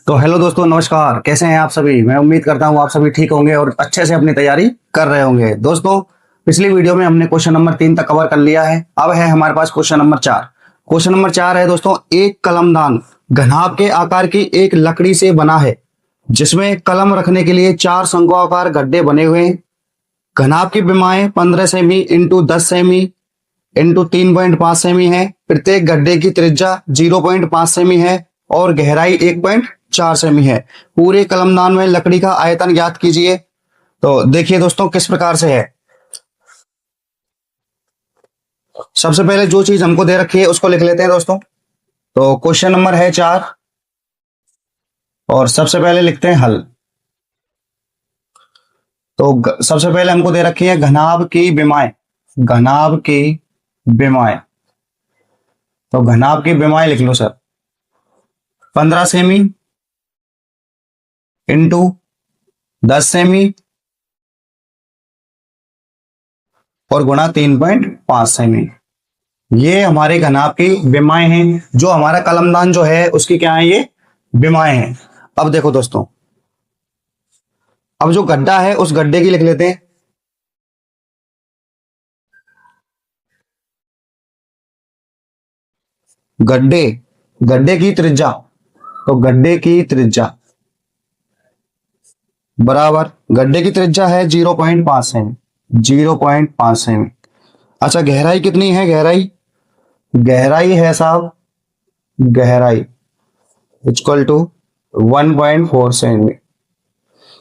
तो हेलो दोस्तों, नमस्कार। कैसे हैं आप सभी? मैं उम्मीद करता हूँ आप सभी ठीक होंगे और अच्छे से अपनी तैयारी कर रहे होंगे। दोस्तों, पिछली वीडियो में हमने क्वेश्चन नंबर 3 तक कवर कर लिया है। अब है हमारे पास क्वेश्चन नंबर 4। क्वेश्चन नंबर 4 है दोस्तों, एक कलमदान घनाभ के आकार की एक लकड़ी से बना है जिसमें कलम रखने के लिए 4 शंक्वाकार गड्ढे बने हुए हैं। घनाभ की विमाएं 15 semi into 10 semi into 3.5 semi है। प्रत्येक गड्ढे की त्रिज्या 0.5 सेमी है और गहराई 1.4 सेमी है। पूरे कलमदान में लकड़ी का आयतन ज्ञात कीजिए। तो देखिए दोस्तों, किस प्रकार से है। सबसे पहले जो चीज हमको दे रखी है उसको लिख लेते हैं दोस्तों। तो क्वेश्चन नंबर है 4 और सबसे पहले लिखते हैं हल। तो सबसे पहले हमको दे रखी है घनाभ की विमाएं। घनाभ की विमाएं, तो घनाभ की विमाएं लिख लो सर। 15 सेमी इंटू 10 सेमी और गुणा 3.5 सेमी। ये हमारे घनाभ की विमाएं हैं। जो हमारा कलमदान जो है उसकी क्या है, ये विमाएं हैं। अब देखो दोस्तों, अब जो गड्ढा है उस गड्ढे की लिख लेते हैं। गड्ढे गड्ढे की त्रिज्या, तो गड्ढे की त्रिज्या बराबर, गड्ढे की त्रिज्या है 0.5 सेमी। 0.5 सेमी। अच्छा, गहराई कितनी है? गहराई है साहब, गहराई इक्वल टू 1.4 सेमी।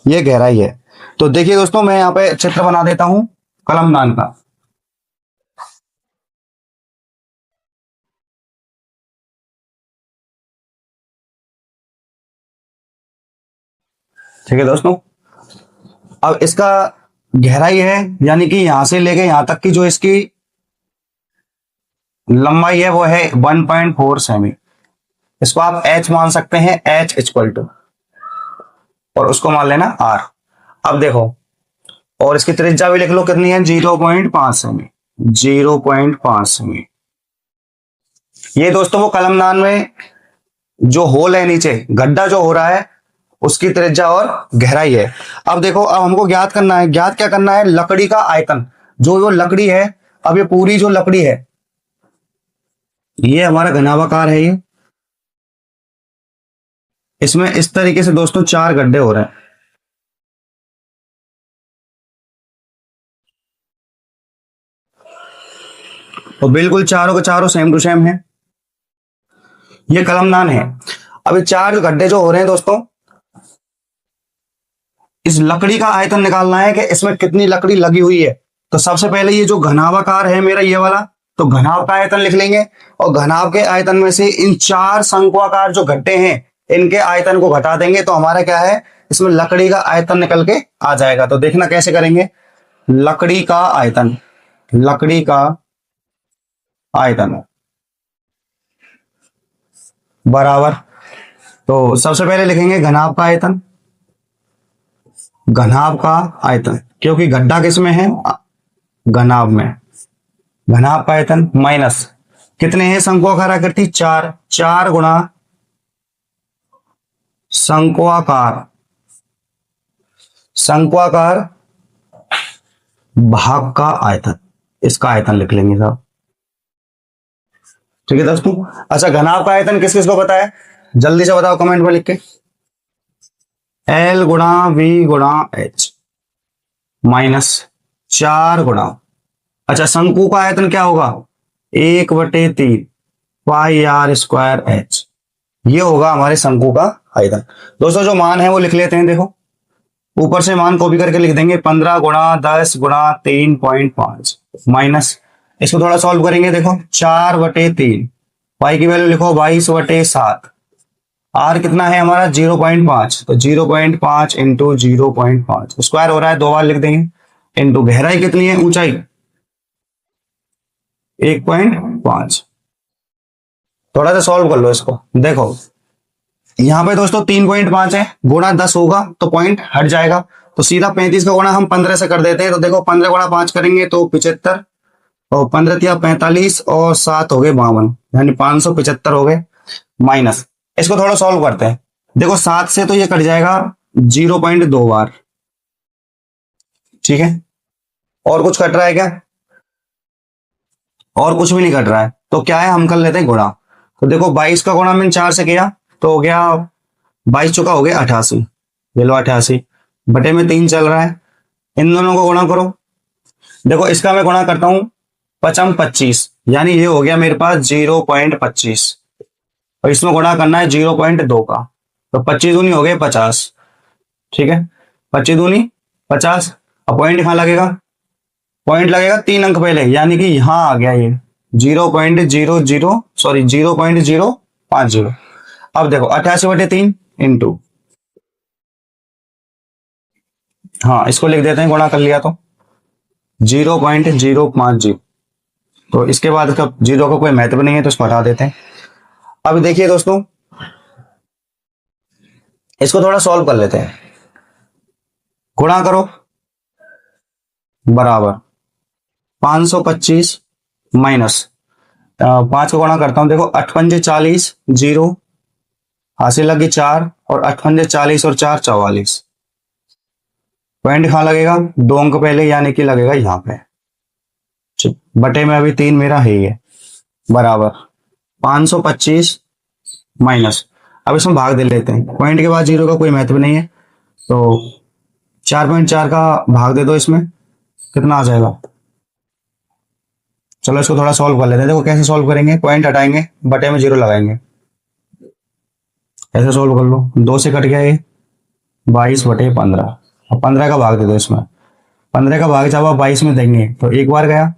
ये गहराई है। तो देखिए दोस्तों, मैं यहाँ पे चित्र बना देता हूं कलमदान का। ठीक है दोस्तों, अब इसका गहराई है यानी कि यहां से लेके यहां तक की जो इसकी लंबाई है वो है 1.4 सेमी। इसको आप h मान सकते हैं, h इक्वल टू, और उसको मान लेना r। अब देखो, और इसकी त्रिज्या भी लिख लो कितनी है, 0.5 सेमी। 0.5 सेमी। ये दोस्तों वो कलमदान में जो होल है, नीचे गड्ढा जो हो रहा है उसकी त्रिज्या और गहराई है। अब देखो, अब हमको ज्ञात करना है, ज्ञात क्या करना है, लकड़ी का आयतन। जो वो लकड़ी है, अब ये पूरी जो लकड़ी है, ये हमारा घनाभाकार है। ये इसमें इस तरीके से दोस्तों 4 गड्ढे हो रहे हैं। तो बिल्कुल चारों के चारों सेम टू सेम है। ये कलमदान है। अब ये 4 गड्ढे जो हो रहे हैं दोस्तों, इस लकड़ी का आयतन निकालना है कि इसमें कितनी लकड़ी लगी हुई है। तो सबसे पहले ये जो घनाभाकार है मेरा ये वाला, तो घनाभ का आयतन लिख लेंगे और घनाभ के आयतन में से इन 4 शंक्वाकार जो गड्ढे हैं इनके आयतन को घटा देंगे तो हमारा क्या है, इसमें लकड़ी का आयतन निकल के आ जाएगा। तो देखना कैसे करेंगे। लकड़ी का आयतन, लकड़ी का आयतन बराबर, तो सबसे पहले लिखेंगे घनाभ का आयतन। घनाभ का आयतन, क्योंकि गड्ढा किसमें है, घनाभ में। घनाभ का आयतन माइनस कितने हैं शंक्वाकार आकृति, 4। 4 गुणा शंक्वाकार, शंक्वाकार भाग का आयतन, इसका आयतन लिख लेंगे साहब। ठीक है दोस्तों। अच्छा, घनाभ का आयतन किस किस को पता है, जल्दी से बताओ कमेंट में लिख के। L गुणा V गुणा H माइनस 4 गुणा, अच्छा शंकु का आयतन क्या होगा, 1/3 पाई r स्क्वायर h। ये होगा हमारे शंकु का आयतन। दोस्तों जो मान है वो लिख लेते हैं। देखो, ऊपर से मान कॉपी करके लिख देंगे, 15 गुणा 10 गुणा 3.5 माइनस, इसको थोड़ा सॉल्व करेंगे। देखो, 4/3, पाई की वैल्यू लिखो 22/7, आर कितना है हमारा 0.5, तो 0.5 इंटू 0.5 स्क्वायर हो रहा है, 2 बार लिख देंगे। इंटू गहराई कितनी है, ऊंचाई 1.5। थोड़ा सा सॉल्व कर लो इसको। देखो यहां पे दोस्तों 3.5 है, गुणा 10 होगा तो पॉइंट हट जाएगा, तो सीधा 35 का गुणा हम 15 से कर देते हैं। तो देखो 15 गुणा 5 करेंगे तो 75, और 15 या 45 और 7 हो गए 52, यानी 575 हो गए। माइनस, इसको थोड़ा सॉल्व करते हैं। देखो 7 से तो ये कट जाएगा 0.2 बार, ठीक है। और कुछ कट रहा है क्या? और कुछ भी नहीं कट रहा है, तो क्या है, हम कर लेते हैं गुणा। तो देखो 22 का गुणा मैंने 4 से किया तो हो गया 22 चौका हो गया 88, ये लो 88 बटे में 3 चल रहा है। इन दोनों को गुणा करो। देखो इसका मैं गुणा करता हूं, 5 25, यानी ये हो गया मेरे पास 0.25, और इसमें गुणा करना है 0.2 का, तो 25 दूनी हो गए 50, ठीक है। 25 दूनी 50। अब पॉइंट कहाँ लगेगा? पॉइंट लगेगा 3 अंक पहले, यानी कि यहां आ गया ये 0.50। अब देखो 88/3 इंटू, हाँ इसको लिख देते हैं, गुणा कर लिया तो 0.050। तो इसके बाद इसका जीरो का कोई महत्व नहीं है तो इसको हटा देते हैं। अब देखिए दोस्तों, इसको थोड़ा सॉल्व कर लेते हैं। गुणा करो, बराबर 525 माइनस 5 को गुणा करता हूं, देखो 8 पंजे 40, 0 हासिल लगी 4, और 8 पंजे 40 और 4 44। पॉइंट कहां लगेगा? 2 अंक पहले, यानी कि लगेगा यहां पे, बटे में अभी 3 मेरा है, ये बराबर 525 माइनस, अब इसमें भाग दे लेते हैं, पॉइंट के बाद 0 का कोई महत्व नहीं है, तो 4.4 का भाग दे दो, इसमें कितना आ जाएगा? चलो इसको थोड़ा सॉल्व कर लेते हैं। देखो कैसे सॉल्व करेंगे, पॉइंट हटाएंगे, बटे में 0 लगाएंगे, ऐसे सॉल्व कर लो। 2 से कट गया ये 22/15, अब 15 का भाग दे दो इसमें। 15 का भाग जब आप 22 में देंगे तो एक बार गया,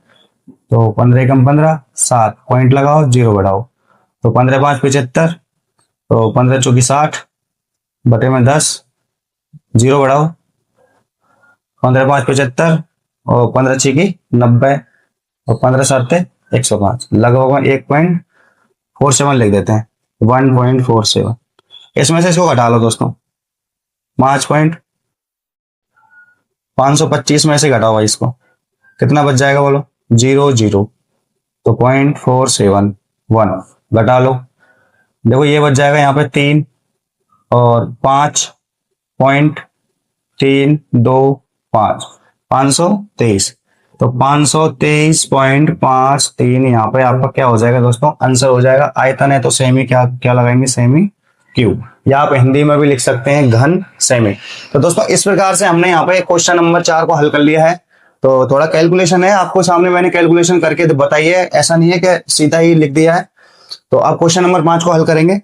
तो 15 कम 15 7, पॉइंट लगाओ 0 बढ़ाओ, तो 15 5 75, तो 15 चौकी 60 बटे में 10, 0 बढ़ाओ, 15 5 75 और 15 6 की 90 और 15 7 105, लगभग 1.47 लिख देते हैं, 1.47। इसमें से इसको घटा लो दोस्तों, 525 में से घटाओ इसको, कितना बच जाएगा बोलो? 0 0, तो 0.471 घटा लो। देखो ये बच जाएगा यहाँ पे 3 और 5.325, 523, तो 523.53 यहाँ पे आपका क्या हो जाएगा दोस्तों? आंसर हो जाएगा। आयतन है तो सेमी, क्या क्या लगाएंगे? सेमी क्यूब, या आप हिंदी में भी लिख सकते हैं घन सेमी। तो दोस्तों इस प्रकार से हमने यहाँ पे क्वेश्चन नंबर 4 को हल कर लिया है। तो थोड़ा कैलकुलेशन है आपको सामने, मैंने कैलकुलेशन करके बताइए, ऐसा नहीं है कि सीधा ही लिख दिया है। तो अब क्वेश्चन नंबर 5 को हल करेंगे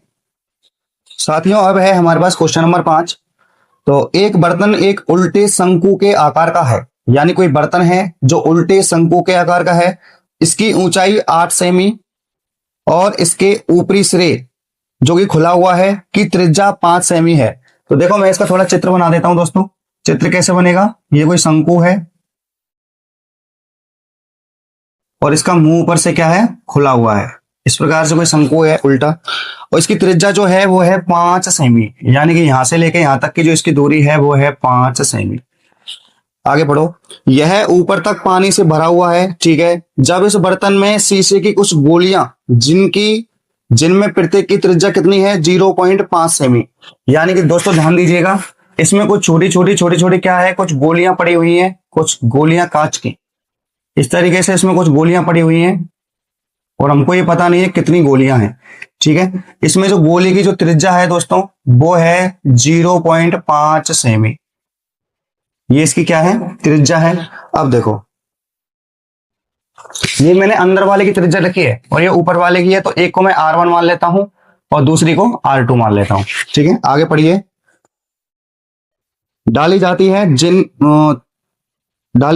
साथियों। अब है हमारे पास क्वेश्चन नंबर 5। तो एक बर्तन एक उल्टे शंकु के आकार का है, यानी कोई बर्तन है जो उल्टे शंकु के आकार का है, इसकी ऊंचाई 8 सेमी और इसके ऊपरी सिरे जो कि खुला हुआ है की त्रिज्या 5 सेमी है। तो देखो मैं इसका थोड़ा चित्र बना देता हूं दोस्तों। चित्र कैसे बनेगा? ये कोई शंकु है और इसका मुंह ऊपर से क्या है? खुला हुआ है। इस प्रकार से कोई शंकु है उल्टा, और इसकी त्रिज्या जो है वो है 5 सेमी, यानी कि यहां से लेके यहां तक की जो इसकी दूरी है वो है 5 सेमी। आगे बढ़ो। यह ऊपर तक पानी से भरा हुआ है, ठीक है। जब इस बर्तन में शीशे की कुछ गोलियां जिनमें प्रत्येक की त्रिज्या कितनी है? 0.5 सेमी। यानी कि दोस्तों ध्यान दीजिएगा, इसमें कुछ छोटी छोटी क्या है? कुछ गोलियां पड़ी हुई हैं, कुछ गोलियां कांच की, इस तरीके से इसमें कुछ गोलियां पड़ी हुई हैं और हमको ये पता नहीं है कितनी गोलियां हैं, ठीक है। इसमें जो गोली की जो त्रिज्या है दोस्तों वो है 0.5 सेमी, ये इसकी क्या है? त्रिज्या है। अब देखो ये मैंने अंदर वाले की त्रिज्या रखी है और ये ऊपर वाले की है, तो एक को मैं R1 मान लेता हूं और दूसरी को R2 मान लेता हूं, ठीक है। आगे पढ़िए। डाली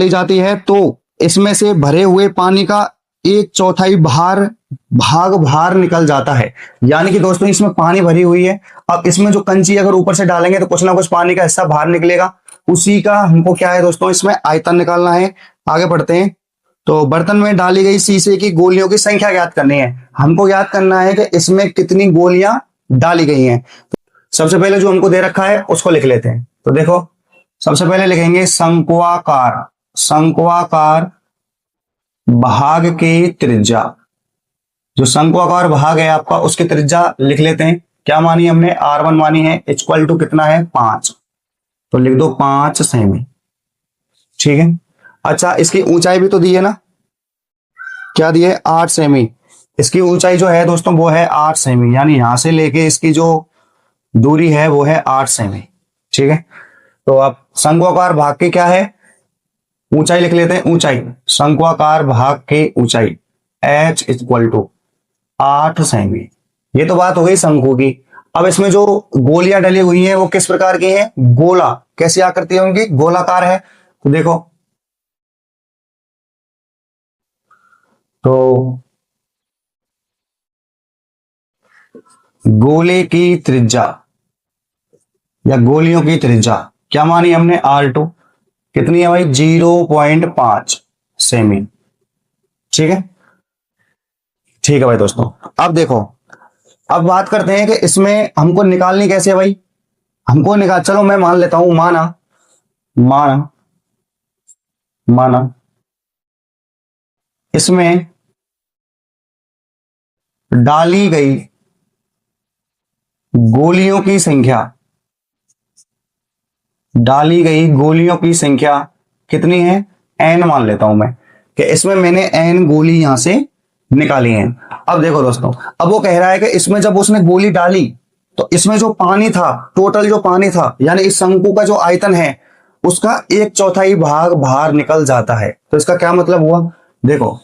जाती है तो इसमें से भरे हुए पानी का 1/4 भाग निकल जाता है। यानी कि दोस्तों इसमें पानी भरी हुई है, अब इसमें जो कंची अगर ऊपर से डालेंगे तो कुछ ना कुछ पानी का हिस्सा बाहर निकलेगा, उसी का हमको क्या है दोस्तों? इसमें आयतन निकालना है। आगे बढ़ते हैं। तो बर्तन में डाली गई शीशे की गोलियों की संख्या ज्ञात करनी है। हमको ज्ञात करना है कि इसमें कितनी गोलियां डाली गई हैं। सबसे पहले जो हमको दे रखा है उसको लिख लेते हैं। तो देखो सबसे पहले लिखेंगे शंक्वाकार भाग की त्रिज्या। जो शंक्वाकार भाग है आपका उसकी त्रिज्या लिख लेते हैं, क्या मानी हमने, R1 मानी है, इक्वल टू कितना है 5, तो लिख दो 5 सेमी। ठीक है, अच्छा इसकी ऊंचाई भी तो दी है ना, क्या दी है 8 सेमी। इसकी ऊंचाई जो है दोस्तों वो है 8 सेमी, यानी यहां से लेके इसकी जो दूरी है वो है 8 सेमी। ठीक है, तो अब शंक्वाकार भाग की क्या है, ऊंचाई लिख लेते हैं। ऊंचाई, शंक्वाकार भाग की ऊंचाई h इक्वल टू 8 सेमी। ये तो बात हो गई शंकु की। अब इसमें जो गोलियां डली हुई हैं वो किस प्रकार की हैं, गोला, कैसी आकृति होंगी, गोलाकार है। तो देखो, तो गोले की त्रिज्या या गोलियों की त्रिज्या क्या मानी हमने, R2 कितनी है भाई, 0.5 सेमी। ठीक है, ठीक है भाई दोस्तों। अब देखो, अब बात करते हैं कि इसमें हमको निकालनी कैसे है भाई, हमको निकाल, चलो मैं मान लेता हूं, माना माना माना इसमें डाली गई गोलियों की संख्या, डाली गई गोलियों की संख्या कितनी है, n मान लेता हूं मैं, कि इसमें मैंने n गोली यहां से निकाली है। अब देखो दोस्तों, अब वो कह रहा है कि इसमें जब उसने गोली डाली तो इसमें जो पानी था, टोटल जो पानी था, यानी इस शंकु का जो आयतन है उसका 1/4 भाग बाहर निकल जाता है। तो इसका क्या मतलब हुआ, देखो,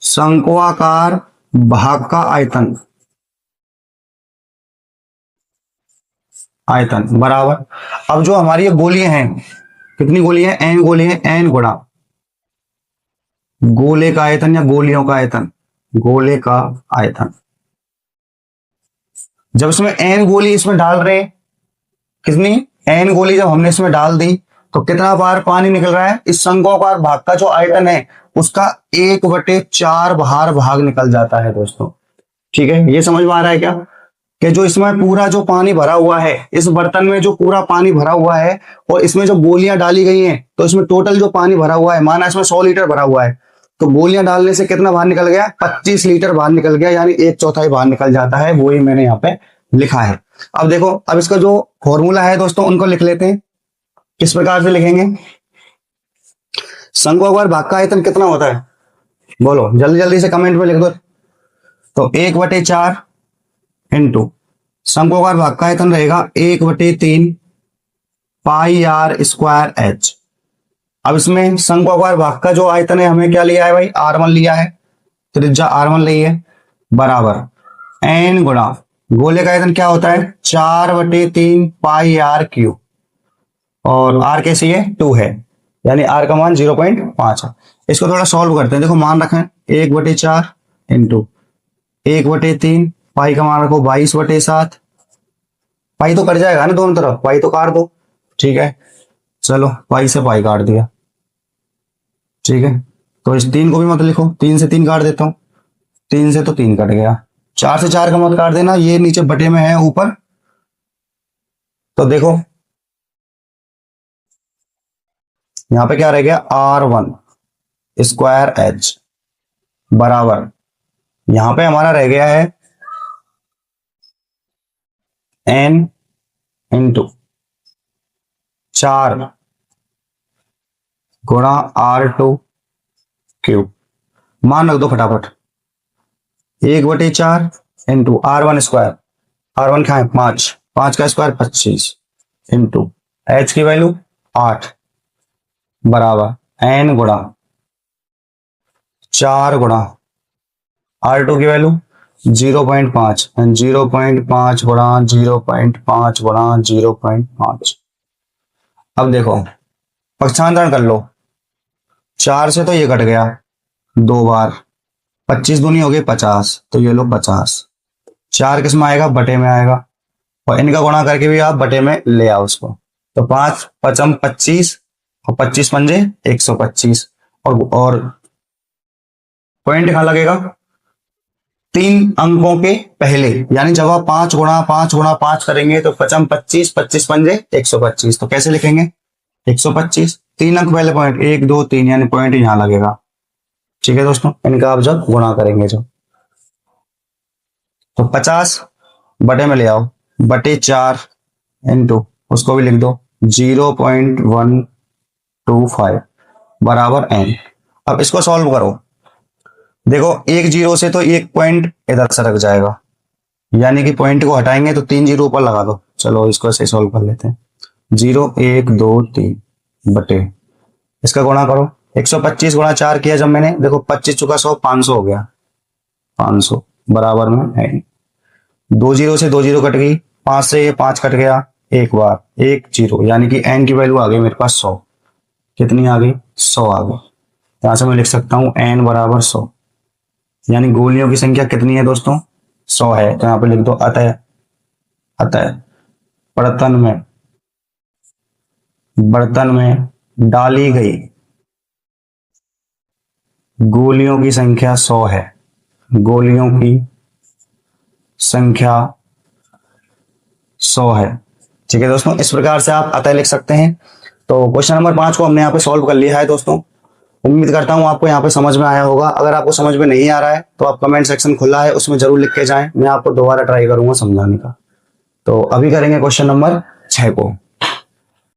शंक्वाकार भाग का आयतन, आयतन बराबर, अब जो हमारी ये गोलियां हैं, कितनी गोली है, n गोली है, n गुणा गोले का आयतन या गोलियों का आयतन, गोले का आयतन। जब इसमें n गोली इसमें डाल रहे हैं, कितनी n गोली जब हमने इसमें डाल दी तो कितना बार पानी निकल रहा है, इस शंक्वाकार भाग का जो आयतन है उसका 1/4 बाहर भाग निकल जाता है दोस्तों। ठीक है, ये समझ में आ रहा है क्या, कि जो इसमें पूरा जो पानी भरा हुआ है, इस बर्तन में जो पूरा पानी भरा हुआ है और इसमें जो गोलियां डाली गई हैं, तो इसमें टोटल जो पानी भरा हुआ है, माना इसमें 100 लीटर भरा हुआ है, तो गोलियां डालने से कितना बाहर निकल गया, 25 लीटर बाहर निकल गया, यानी 1/4 बाहर निकल जाता है। वही मैंने यहाँ पे लिखा है। अब देखो, अब इसका जो फॉर्मूला है दोस्तों उनको लिख लेते हैं। किस प्रकार से लिखेंगे, शंक्वाकार भाग का आयतन कितना होता है, बोलो जल्दी जल्दी से कमेंट में लिख दो। तो 1/4 इंटू शंक्वाकार भाग का आयतन रहेगा 1/3 पाई r स्क्वायर h। अब इसमें शंक्वाकार भाग का जो आयतन है हमें क्या लिया है भाई, R1 लिया है, त्रिज्या R1 ली है, बराबर n गुणा गोले का आयतन क्या होता है, 4/3 पाई r क्यूब, और r कैसी है 2 है, यानी r का मान 0.5 है। इसको थोड़ा सॉल्व करते हैं। देखो मान रखें 1/4 इंटू 1/3 पाई का मान रखो 22/7, पाई तो कट जाएगा ना दोनों तरफ, पाई तो काट दो। ठीक है, चलो पाई से पाई काट दिया। ठीक है, तो इस 3 को भी मत लिखो, 3 से 3 काट देता हूं, 3 से तो 3 कट गया, 4 से 4 का मत काट देना, ये नीचे बटे में है ऊपर। तो देखो यहां पे क्या रह गया, R1 स्क्वायर h बराबर, यहां पे हमारा रह गया है n इंटू 4 गुणा R2 क्यूब, मान रख दो फटाफट, 1/4 इंटू R1 स्क्वायर, R1 क्या है 5, 5 का स्क्वायर 25 इंटू h की वैल्यू 8 बराबर n गुणा 4 गुणा R2 की वैल्यू 0.5, 0.5 गुणा 0.5 गुणा 0.5। अब देखो पक्षांतरण कर लो, 4 से तो ये कट गया 2 बार, 25 दूनी हो गई 50, तो ये लो 50, 4 किस में आएगा, बटे में आएगा, और इनका गुणा करके भी आप बटे में ले आओ उसको। तो 5 पचम 25 और 25 पंजे 125, और पॉइंट कहां लगेगा, 3 अंकों के पहले, यानी जब आप 5 गुणा 5 गुणा 5 करेंगे तो पचम 25, 25 पंजे 125, तो कैसे लिखेंगे 125, 3 अंक पहले पॉइंट 1 2 3, यानी पॉइंट यहां लगेगा। ठीक है दोस्तों, इनका आप जब गुणा करेंगे, जब तो 50 बटे में ले आओ, बटे 4 इंटू उसको भी लिख दो 0.125 बराबर n। अब इसको सॉल्व करो। देखो एक जीरो से तो एक पॉइंट इधर सरक जाएगा, यानी कि पॉइंट को हटाएंगे तो 3 जीरो ऊपर लगा दो। चलो इसको ऐसे सॉल्व कर लेते हैं। 0 1 2 3 बटे इसका गुणा करो। 125 गुणा 4 किया जब मैंने, देखो 25 चुका 100, 500 हो गया, 500 बराबर में है। 2 जीरो से 2 जीरो कट गई, 5 से ये 5 कट गया, एक बार 1 जीरो, यानी कि n की वैल्यू आ गई मेरे पास 100। कितनी आ गई? 100 आ गई। यहां से मैं लिख सकता हूं n बराबर 100, यानी गोलियों की संख्या कितनी है दोस्तों? 100 है। तो यहां पे लिख दो अतः बर्तन में डाली गई गोलियों की संख्या 100 है। गोलियों की संख्या 100 है। ठीक है दोस्तों, इस प्रकार से आप अतः लिख सकते हैं। तो क्वेश्चन नंबर 5 को हमने यहाँ पे सॉल्व कर लिया है दोस्तों। उम्मीद करता हूं आपको यहाँ पे समझ में आया होगा। अगर आपको समझ में नहीं आ रहा है तो आप कमेंट सेक्शन खुला है, उसमें जरूर लिख के जाएं, मैं आपको दोबारा ट्राई करूंगा समझाने का। तो अभी करेंगे क्वेश्चन नंबर 6 को।